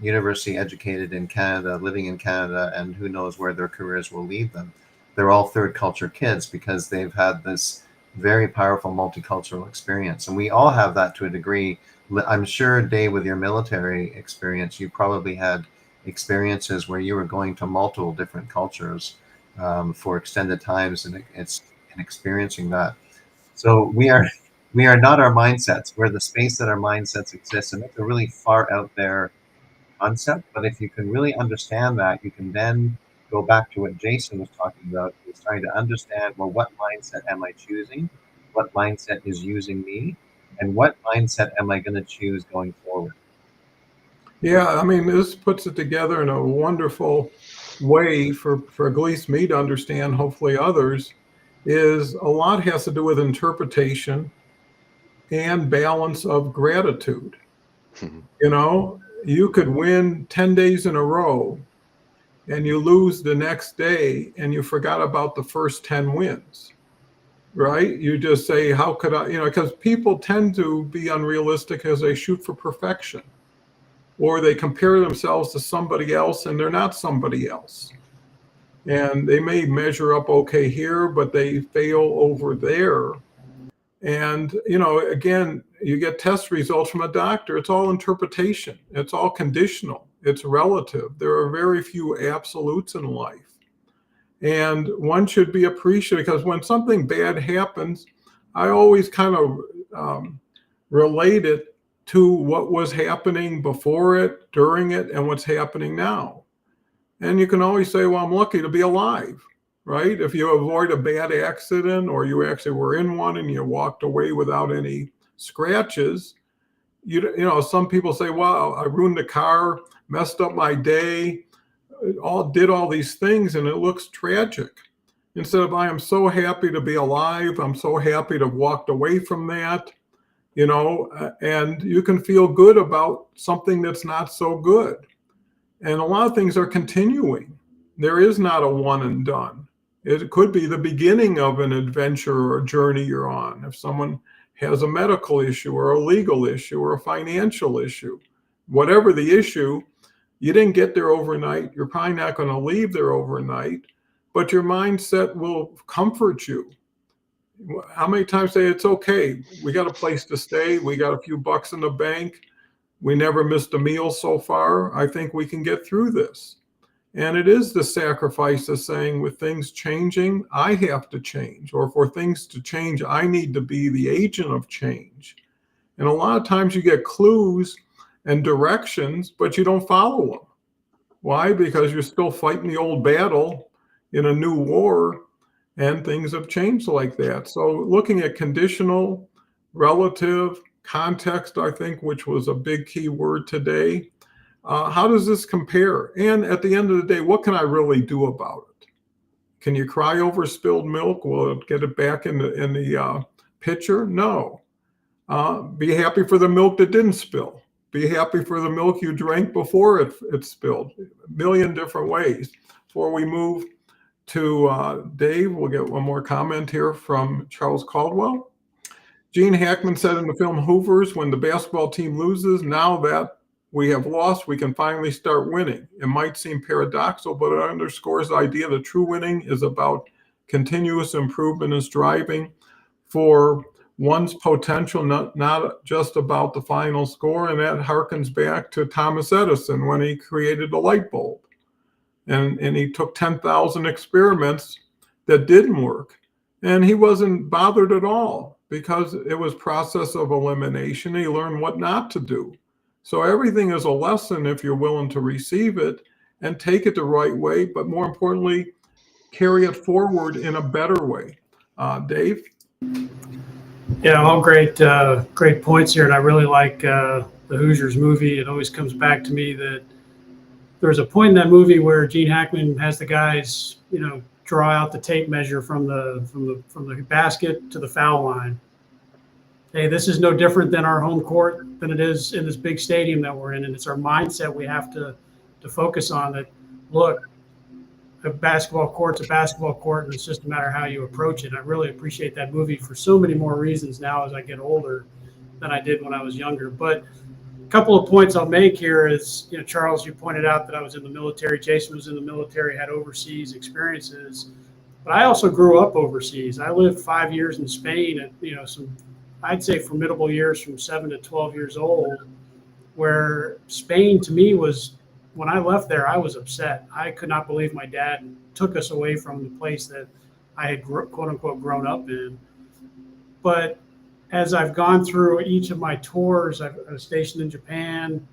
university educated in Canada, living in Canada, and who knows where their careers will lead them. They're all third culture kids because they've had this very powerful multicultural experience. And we all have that to a degree. I'm sure, Dave, with your military experience, you probably had experiences where you were going to multiple different cultures for extended times, and experiencing that. So we are not our mindsets. We're the space that our mindsets exist, and it's a really far out there concept. But if you can really understand that, you can then go back to what Jason was talking about. He's trying to understand, well, what mindset am I choosing? What mindset is using me? And what mindset am I going to choose going forward? Yeah, I mean, this puts it together in a wonderful way for at least me to understand, hopefully others, is a lot has to do with interpretation and balance of gratitude. You could win 10 days in a row and you lose the next day and you forgot about the first 10 wins, right? You just say, how could I, because people tend to be unrealistic as they shoot for perfection, or they compare themselves to somebody else and they're not somebody else. And they may measure up okay here, but they fail over there. And, again, you get test results from a doctor. It's all interpretation. It's all conditional. It's relative. There are very few absolutes in life. And one should be appreciated, because when something bad happens, I always kind of relate it to what was happening before it, during it, and what's happening now. And you can always say, well, I'm lucky to be alive, right? If you avoid a bad accident, or you actually were in one and you walked away without any scratches, some people say, wow, I ruined the car, messed up my day, did all these things, and it looks tragic. Instead of, I am so happy to be alive, I'm so happy to have walked away from that, and you can feel good about something that's not so good. And a lot of things are continuing. There is not a one and done. It could be the beginning of an adventure or a journey you're on. If someone has a medical issue or a legal issue or a financial issue. Whatever the issue, you didn't get there overnight. You're probably not going to leave there overnight, but your mindset will comfort you. How many times say it's okay? We got a place to stay. We got a few bucks in the bank. We never missed a meal so far. I think we can get through this. And it is the sacrifice of saying, with things changing, I have to change. Or for things to change, I need to be the agent of change. And a lot of times you get clues and directions, but you don't follow them. Why? Because you're still fighting the old battle in a new war, and things have changed like that. So looking at conditional, relative, context, I think, which was a big key word today. How does this compare? And at the end of the day, what can I really do about it? Can you cry over spilled milk? Will it get it back in the pitcher? No. Be happy for the milk that didn't spill. Be happy for the milk you drank before it spilled. A million different ways. Before we move to Dave, we'll get one more comment here from Charles Caldwell. Gene Hackman said in the film Hoovers, when the basketball team loses, now that we have lost, we can finally start winning. It might seem paradoxical, but it underscores the idea that true winning is about continuous improvement and striving for one's potential, not just about the final score. And that harkens back to Thomas Edison when he created the light bulb. And he took 10,000 experiments that didn't work. And he wasn't bothered at all because it was process of elimination. He learned what not to do. So everything is a lesson if you're willing to receive it and take it the right way, but more importantly, carry it forward in a better way. Dave? Yeah, all great points here. And I really like the Hoosiers movie. It always comes back to me that there's a point in that movie where Gene Hackman has the guys, draw out the tape measure from the basket to the foul line. Hey, this is no different than our home court than it is in this big stadium that we're in. And it's our mindset we have to focus on that. Look, a basketball court's a basketball court, and it's just a matter of how you approach it. I really appreciate that movie for so many more reasons now as I get older than I did when I was younger. But a couple of points I'll make here is, Charles, you pointed out that I was in the military. Jason was in the military, had overseas experiences. But I also grew up overseas. I lived 5 years in Spain at, some, I'd say, formidable years from 7 to 12 years old, where Spain to me was, when I left there, I was upset. I could not believe my dad took us away from the place that I had, quote unquote, grown up in. But as I've gone through each of my tours, I was stationed in Japan,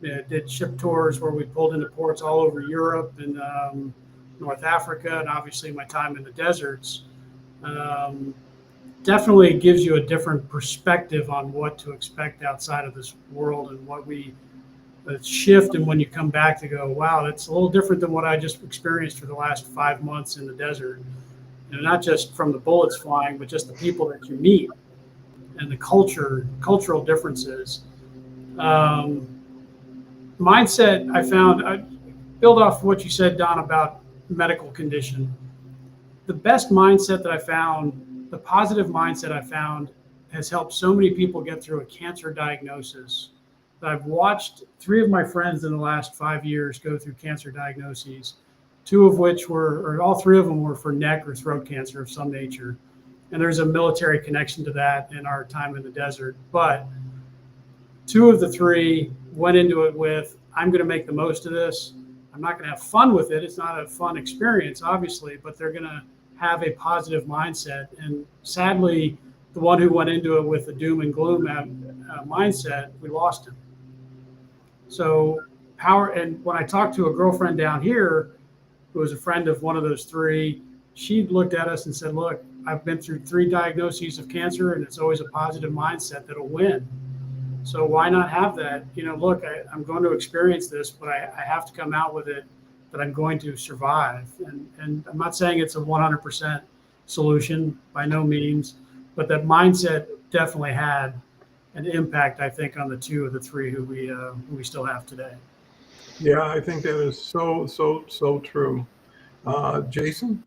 did ship tours where we pulled into ports all over Europe and North Africa, and obviously my time in the deserts. Definitely gives you a different perspective on what to expect outside of this world and what we shift. And when you come back to go, wow, that's a little different than what I just experienced for the last 5 months in the desert. Not just from the bullets flying, but just the people that you meet and the cultural differences. Mindset, I build off what you said, Don, about medical condition. The best mindset that I found, the positive mindset I found, has helped so many people get through a cancer diagnosis. I've watched 3 of my friends in the last 5 years go through cancer diagnoses, 2 of which or all 3 of them were for neck or throat cancer of some nature. And there's a military connection to that in our time in the desert. But 2 of the 3 went into it with, I'm going to make the most of this. I'm not going to have fun with it. It's not a fun experience, obviously, but they're going to have a positive mindset. And sadly, the one who went into it with the doom and gloom mindset, we lost him. So power, and when I talked to a girlfriend down here, who was a friend of one of those 3, she looked at us and said, look, I've been through 3 diagnoses of cancer, and it's always a positive mindset that'll win. So why not have that? Look, I'm going to experience this, but I have to come out with it that I'm going to survive. And I'm not saying it's a 100% solution by no means, but that mindset definitely had an impact, I think, on the 2 of the 3 who we still have today. Yeah, I think that is so true. Jason?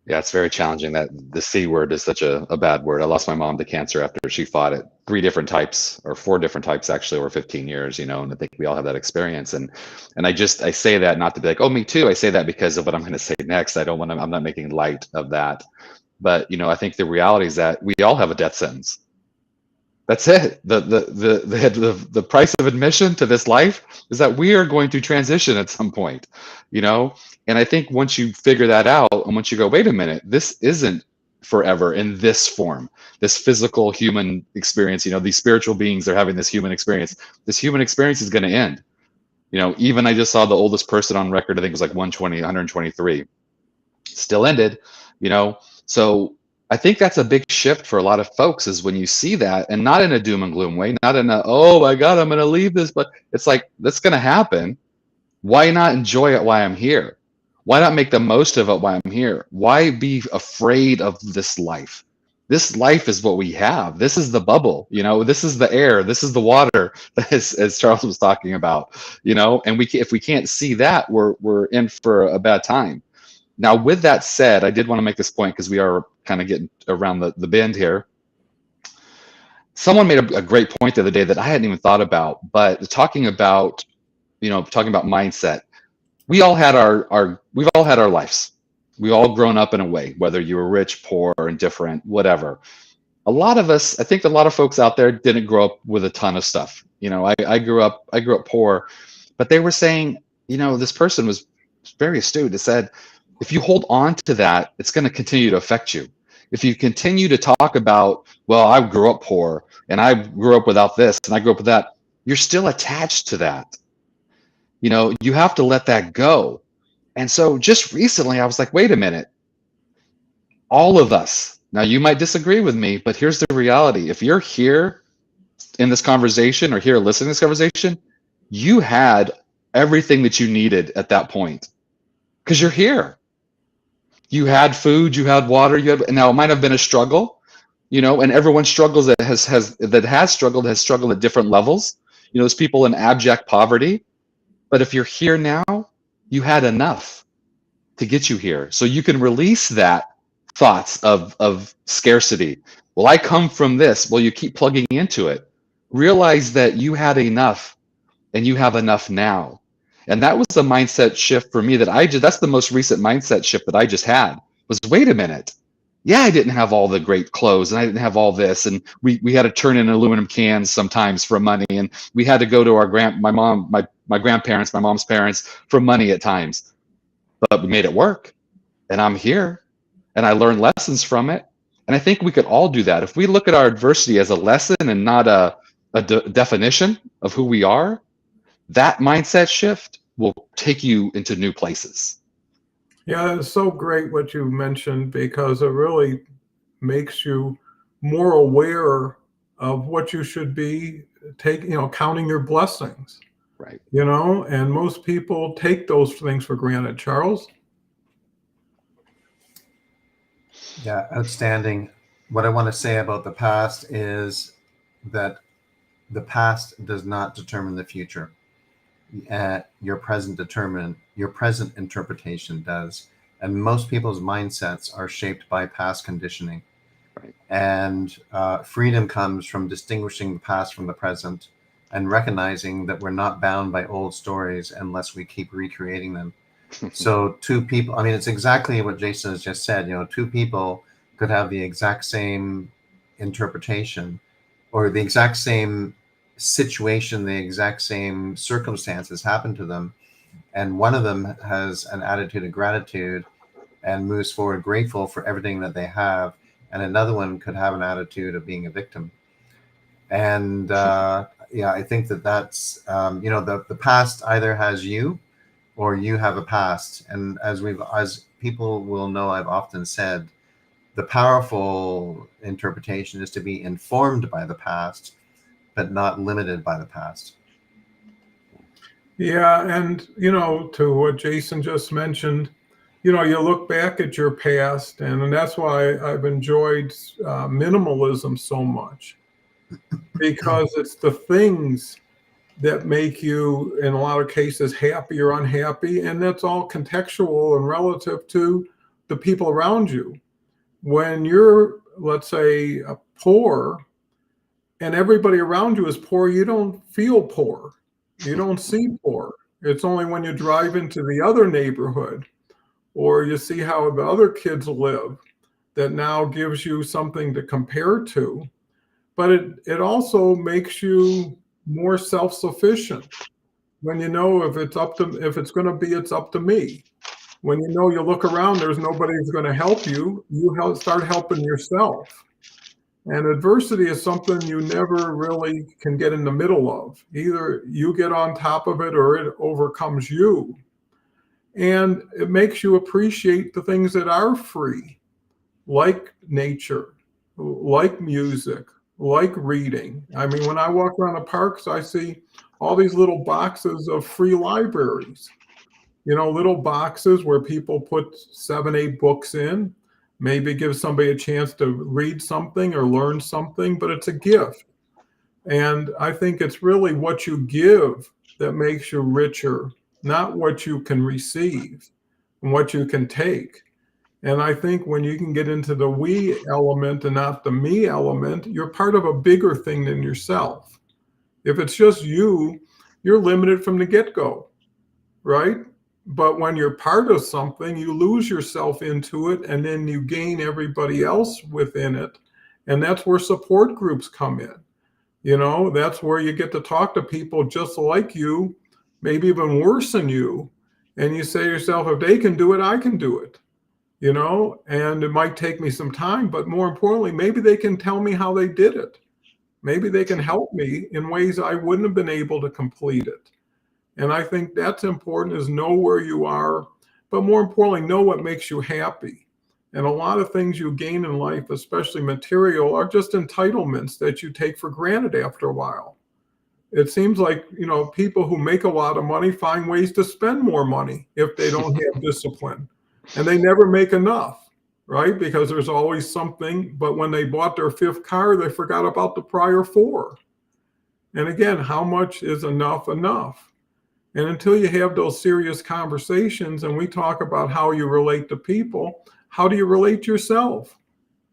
Yeah, it's very challenging. That the C word is such a bad word. I lost my mom to cancer after she fought it 3 different types, or 4 different types actually, over 15 years, and I think we all have that experience. And I say that not to be like, oh, me too. I say that because of what I'm going to say next. I'm not making light of that. But, I think the reality is that we all have a death sentence. That's it. The price of admission to this life is that we are going to transition at some point, And I think once you figure that out, and once you go, wait a minute, this isn't forever in this form, this physical human experience. These spiritual beings are having this human experience. This human experience is going to end. Even I just saw the oldest person on record. I think it was like 123, still ended. So I think that's a big shift for a lot of folks, is when you see that, and not in a doom and gloom way, not in a, oh my God, I'm going to leave this, but it's like, that's going to happen. Why not enjoy it while I'm here? Why not make the most of it while I'm here? Why be afraid of this life? This life is what we have. This is the bubble, this is the air, this is the water, as Charles was talking about, and if we can't see that, we're in for a bad time. Now, with that said, I did want to make this point because we are kind of getting around the bend here. Someone made a great point the other day that I hadn't even thought about, but talking about mindset. We've all had our lives. We've all grown up in a way, whether you were rich, poor, indifferent, whatever. A lot of us, I think a lot of folks out there didn't grow up with a ton of stuff. I grew up poor, but they were saying, this person was very astute. It said, if you hold on to that, it's going to continue to affect you. If you continue to talk about, well, I grew up poor and I grew up without this and I grew up with that, you're still attached to that. You have to let that go. And so just recently I was like, wait a minute. All of us, now you might disagree with me, but here's the reality. If you're here in this conversation or here listening to this conversation, you had everything that you needed at that point because you're here. You had food, you had water, now it might have been a struggle, and everyone struggles that has struggled at different levels. There's people in abject poverty, but if you're here now, you had enough to get you here. So you can release that thoughts of scarcity. Well, I come from this. Well, you keep plugging into it. Realize that you had enough and you have enough now. And that was the mindset shift for me that's the most recent mindset shift that I just had, was wait a minute. Yeah, I didn't have all the great clothes and I didn't have all this. And we had to turn in aluminum cans sometimes for money. And we had to go to my grandparents, my mom's parents for money at times, but we made it work and I'm here and I learned lessons from it. And I think we could all do that. If we look at our adversity as a lesson and not a definition of who we are, that mindset shift will take you into new places. Yeah, it's so great what you mentioned, because it really makes you more aware of what you should be counting your blessings. Right. And most people take those things for granted. Charles? Yeah, outstanding. What I want to say about the past is that the past does not determine the future. Your present interpretation does. And most people's mindsets are shaped by past conditioning. Right. And freedom comes from distinguishing the past from the present and recognizing that we're not bound by old stories unless we keep recreating them. So two people, it's exactly what Jason has just said. Two people could have the exact same interpretation or the exact same situation, the exact same circumstances happen to them, and one of them has an attitude of gratitude and moves forward grateful for everything that they have, and another one could have an attitude of being a victim. And I think that's the past either has you or you have a past. And as people will know, I've often said the powerful interpretation is to be informed by the past but not limited by the past. Yeah, and to what Jason just mentioned, you look back at your past, and that's why I've enjoyed minimalism so much, because it's the things that make you, in a lot of cases, happy or unhappy, and that's all contextual and relative to the people around you. When you're, let's say, poor, and everybody around you is poor, you don't feel poor. You don't see poor. It's only when you drive into the other neighborhood or you see how the other kids live that now gives you something to compare to. But it also makes you more self-sufficient when you know if it's going to be, it's up to me. When you know you look around, there's nobody who's going to help you, start helping yourself. And adversity is something you never really can get in the middle of. Either you get on top of it or it overcomes you. And it makes you appreciate the things that are free, like nature, like music, like reading. I mean, when I walk around the parks, I see all these little boxes of free libraries. Little boxes where people put 7, 8 books in, maybe give somebody a chance to read something or learn something, but it's a gift. And I think it's really what you give that makes you richer, not what you can receive and what you can take. And I think when you can get into the we element and not the me element, you're part of a bigger thing than yourself. If it's just you, you're limited from the get-go, right? But when you're part of something, you lose yourself into it, and then you gain everybody else within it. And that's where support groups come in. That's where you get to talk to people just like you, maybe even worse than you. And you say to yourself, if they can do it, I can do it. And it might take me some time, but more importantly, maybe they can tell me how they did it. Maybe they can help me in ways I wouldn't have been able to complete it. And I think that's important, is know where you are, but more importantly, know what makes you happy. And a lot of things you gain in life, especially material, are just entitlements that you take for granted after a while. It seems like, people who make a lot of money find ways to spend more money if they don't have discipline. And they never make enough, right? Because there's always something. But when they bought their 5th car, they forgot about the prior 4. And again, how much is enough? And until you have those serious conversations, and we talk about how you relate to people, how do you relate to yourself?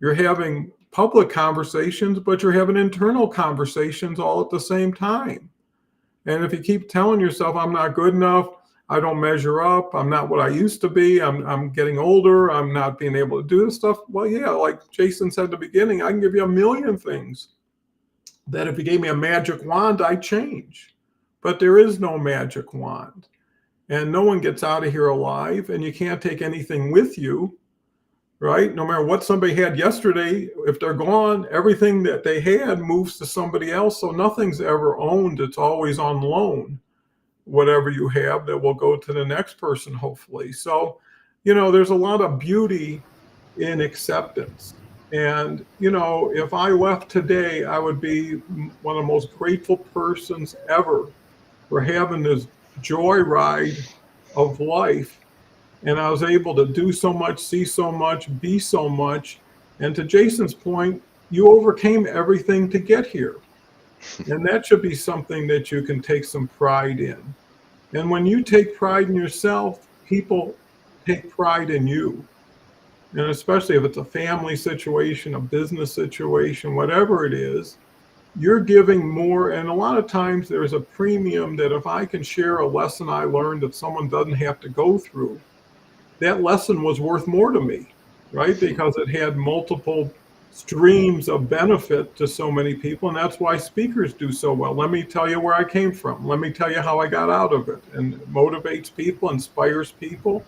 You're having public conversations, but you're having internal conversations all at the same time. And if you keep telling yourself, I'm not good enough, I don't measure up, I'm not what I used to be, I'm getting older, I'm not being able to do this stuff. Well, yeah, like Jason said at the beginning, I can give you a million things that if you gave me a magic wand, I'd change. But there is no magic wand, and no one gets out of here alive, and you can't take anything with you, right? No matter what somebody had yesterday, if they're gone, everything that they had moves to somebody else. So nothing's ever owned. It's always on loan. Whatever you have that will go to the next person, hopefully. So, there's a lot of beauty in acceptance. And, if I left today, I would be one of the most grateful persons ever for having this joyride of life. And I was able to do so much, see so much, be so much. And to Jason's point, you overcame everything to get here. And that should be something that you can take some pride in. And when you take pride in yourself, people take pride in you. And especially if it's a family situation, a business situation, whatever it is, you're giving more. And a lot of times there's a premium that if I can share a lesson I learned that someone doesn't have to go through, that lesson was worth more to me, right? Because it had multiple streams of benefit to so many people. And that's why speakers do so well. Let me tell you where I came from. Let me tell you how I got out of it. And it motivates people, inspires people.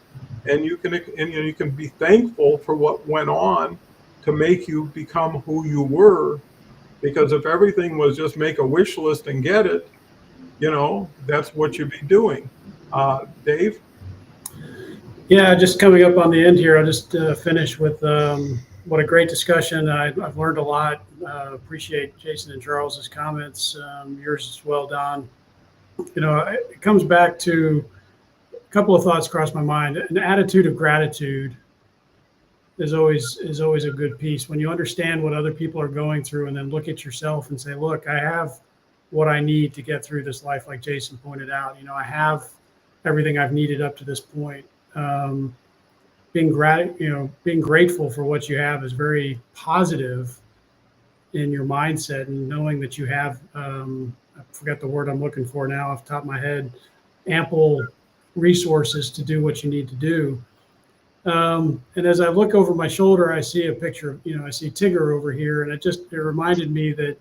And you can be thankful for what went on to make you become who you were. Because if everything was just make a wish list and get it, that's what you'd be doing. Dave? Yeah, just coming up on the end here, I'll just finish with what a great discussion. I've learned a lot. Appreciate Jason and Charles's comments. Yours as well, Don. It comes back to a couple of thoughts crossed my mind. An attitude of gratitude is always a good piece. When you understand what other people are going through and then look at yourself and say, look, I have what I need to get through this life, like Jason pointed out. I have everything I've needed up to this point. being grateful for what you have is very positive in your mindset, and knowing that you have, I forget the word I'm looking for now off the top of my head, ample resources to do what you need to do. And as I look over my shoulder, I see a picture, I see Tigger over here, and it reminded me that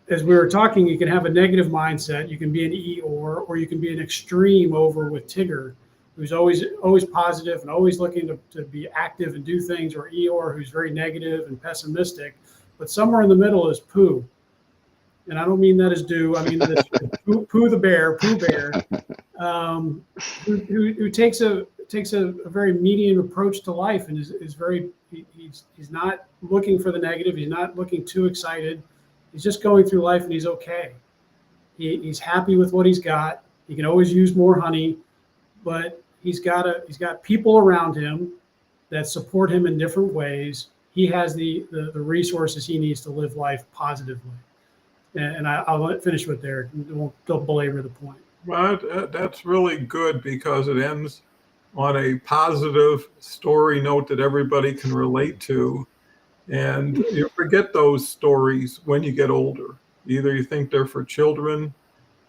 as we were talking, you can have a negative mindset, you can be an Eeyore, or you can be an extreme over with Tigger, who's always positive and always looking to be active and do things, or Eeyore, who's very negative and pessimistic. But somewhere in the middle is Pooh. And I don't mean that as do, I mean this Pooh the bear, who takes a very medium approach to life, and is very, he's not looking for the negative. He's not looking too excited. He's just going through life, and he's okay. He's happy with what he's got. He can always use more honey, but he's got people around him that support him in different ways. He has the resources he needs to live life positively. And I'll finish with there. Don't belabor the point. Well, that's really good, because it ends on a positive story note that everybody can relate to. And you forget those stories when you get older. Either you think they're for children,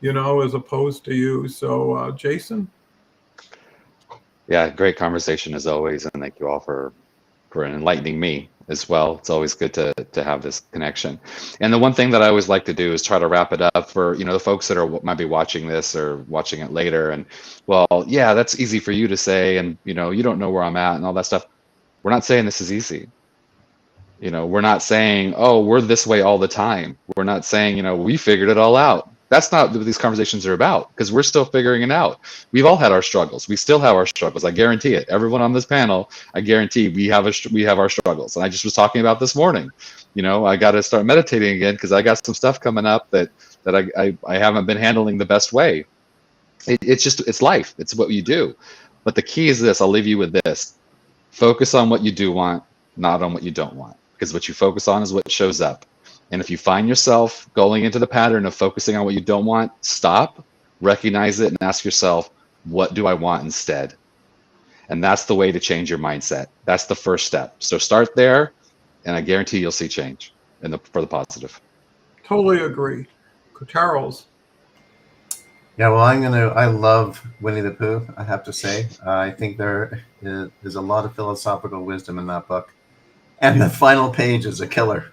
as opposed to you. So, Jason? Yeah, great conversation as always, and thank you all for enlightening me as well. It's always good to have this connection. And the one thing that I always like to do is try to wrap it up for the folks that might be watching this or watching it later. And well, yeah, that's easy for you to say, and you don't know where I'm at and all that stuff. We're not saying this is easy. We're not saying, oh, we're this way all the time. We're not saying, we figured it all out. That's not what these conversations are about, because we're still figuring it out. We've all had our struggles. We still have our struggles. I guarantee it. Everyone on this panel, I guarantee we have our struggles. And I just was talking about this morning. I got to start meditating again, because I got some stuff coming up that I haven't been handling the best way. It's life. It's what you do. But the key is this. I'll leave you with this. Focus on what you do want, not on what you don't want, because what you focus on is what shows up. And if you find yourself going into the pattern of focusing on what you don't want, stop, recognize it, and ask yourself, what do I want instead? And that's the way to change your mindset. That's the first step. So start there, and I guarantee you'll see change for the positive. Totally agree. Charles? Yeah, well, I love Winnie the Pooh, I have to say. I think there is a lot of philosophical wisdom in that book. And the final page is a killer.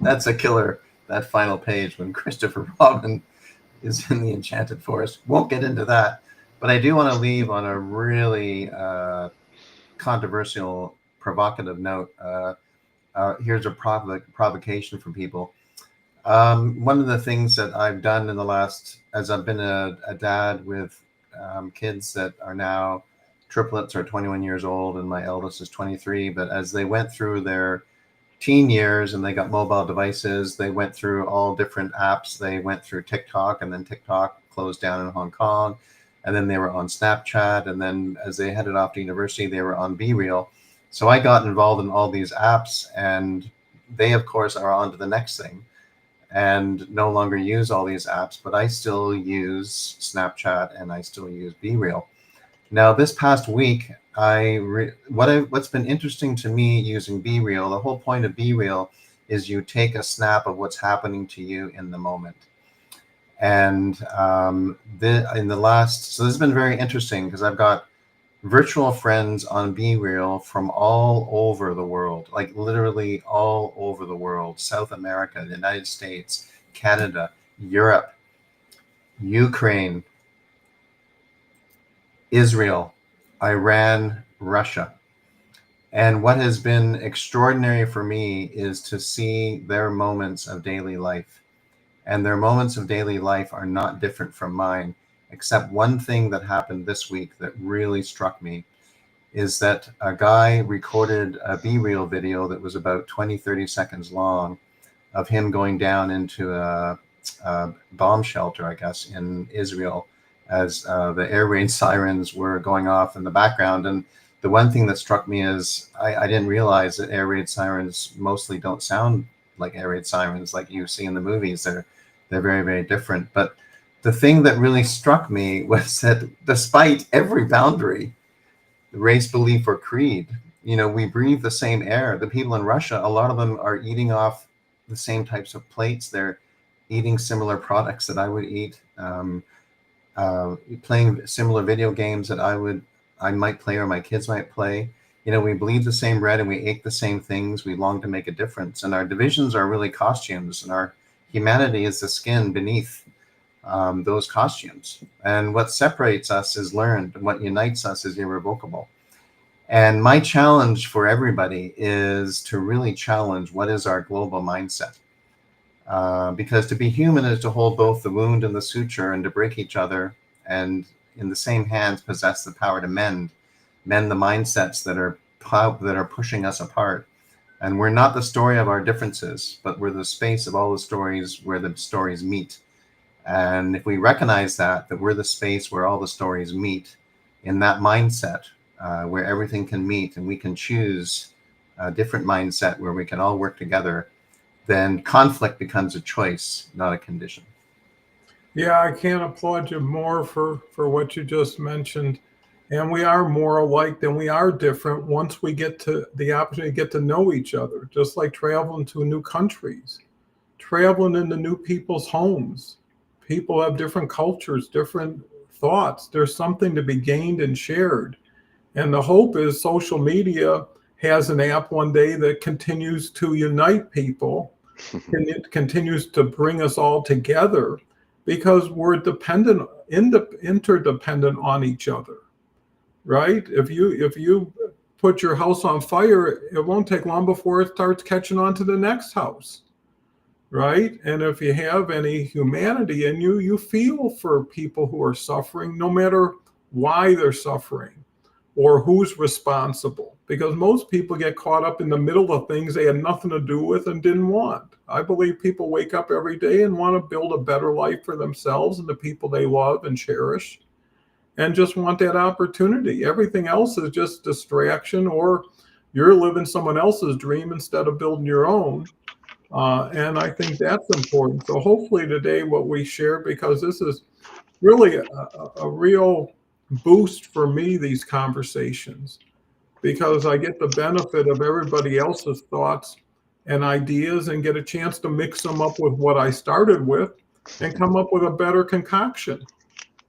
That's a killer, that final page when Christopher Robin is in the Enchanted Forest. Won't get into that. But I do want to leave on a really controversial, provocative note. Here's a provocation for people. One of the things that I've done in the last, as I've been a dad with kids that are now triplets, are 21 years old, and my eldest is 23. But as they went through their teen years and they got mobile devices, they went through all different apps. They went through TikTok, and then TikTok closed down in Hong Kong. And then they were on Snapchat. And then as they headed off to university, they were on BeReal. So I got involved in all these apps, and they, of course, are on to the next thing and no longer use all these apps, but I still use Snapchat and I still use BeReal. Now, this past week, what's been interesting to me using BeReal, the whole point of BeReal is you take a snap of what's happening to you in the moment. And so this has been very interesting, because I've got virtual friends on BeReal from all over the world, like literally all over the world: South America, the United States, Canada, Europe, Ukraine, Israel, Iran, Russia. And what has been extraordinary for me is to see their moments of daily life. And their moments of daily life are not different from mine, except one thing that happened this week that really struck me is that a guy recorded a BeReal video that was about 20-30 seconds long of him going down into a bomb shelter, I guess, in Israel, as the air raid sirens were going off in the background. And the one thing that struck me is I didn't realize that air raid sirens mostly don't sound like air raid sirens like you see in the movies. They're very, very different. But the thing that really struck me was that despite every boundary race, belief, or creed. You know, we breathe the same air. The people in Russia, a lot of them are eating off the same types of plates. They're eating similar products that I would eat, playing similar video games that I might play or my kids might play. You know, we bleed the same red and we ache the same things. We long to make a difference. And our divisions are really costumes, and our humanity is the skin beneath those costumes. And what separates us is learned, and what unites us is irrevocable. And my challenge for everybody is to really challenge what is our global mindset. Because to be human is to hold both the wound and the suture, and to break each other, and in the same hands possess the power to mend the mindsets that are pushing us apart. And we're not the story of our differences, but we're the space of all the stories where the stories meet. And if we recognize that we're the space where all the stories meet, in that mindset, where everything can meet and we can choose a different mindset where we can all work together, then conflict becomes a choice, not a condition. Yeah, I can't applaud you more for what you just mentioned. And we are more alike than we are different once we get to the opportunity to get to know each other, just like traveling to new countries, traveling into new people's homes. People have different cultures, different thoughts. There's something to be gained and shared. And the hope is social media has an app one day that continues to unite people, and it continues to bring us all together, because we're interdependent on each other, right? If you put your house on fire, it won't take long before it starts catching on to the next house, right? And if you have any humanity in you, you feel for people who are suffering, no matter why they're suffering or who's responsible, because most people get caught up in the middle of things they had nothing to do with and didn't want. I believe people wake up every day and want to build a better life for themselves and the people they love and cherish, and just want that opportunity. Everything else is just distraction, or you're living someone else's dream instead of building your own. And I think that's important. So hopefully today what we share, because this is really a real boost for me, these conversations, because I get the benefit of everybody else's thoughts and ideas and get a chance to mix them up with what I started with and come up with a better concoction,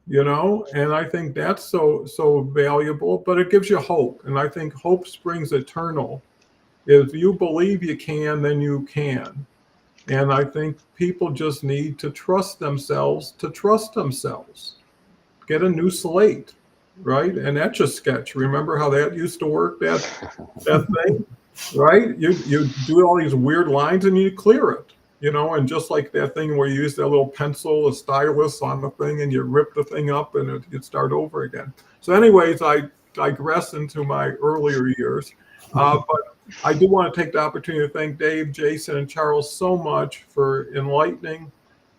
you know? And I think that's so valuable, but it gives you hope. And I think hope springs eternal. If you believe you can, then you can. And I think people just need to trust themselves to trust themselves. Get a new slate, right? And etch a sketch. Remember how that used to work, that thing, right? You do all these weird lines and you clear it, you know, and just like that thing where you use that little pencil, a stylus on the thing, and you rip the thing up and you'd start over again. So anyways, I digress into my earlier years. But I do want to take the opportunity to thank Dave, Jason, and Charles so much for enlightening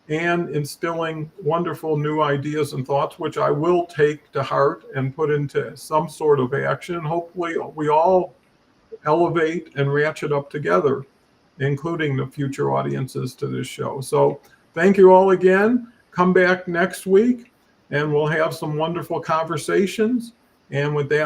and instilling wonderful new ideas and thoughts, which I will take to heart and put into some sort of action. Hopefully we all elevate and ratchet up together, including the future audiences to this show. So thank you all again. Come back next week and we'll have some wonderful conversations. And with that,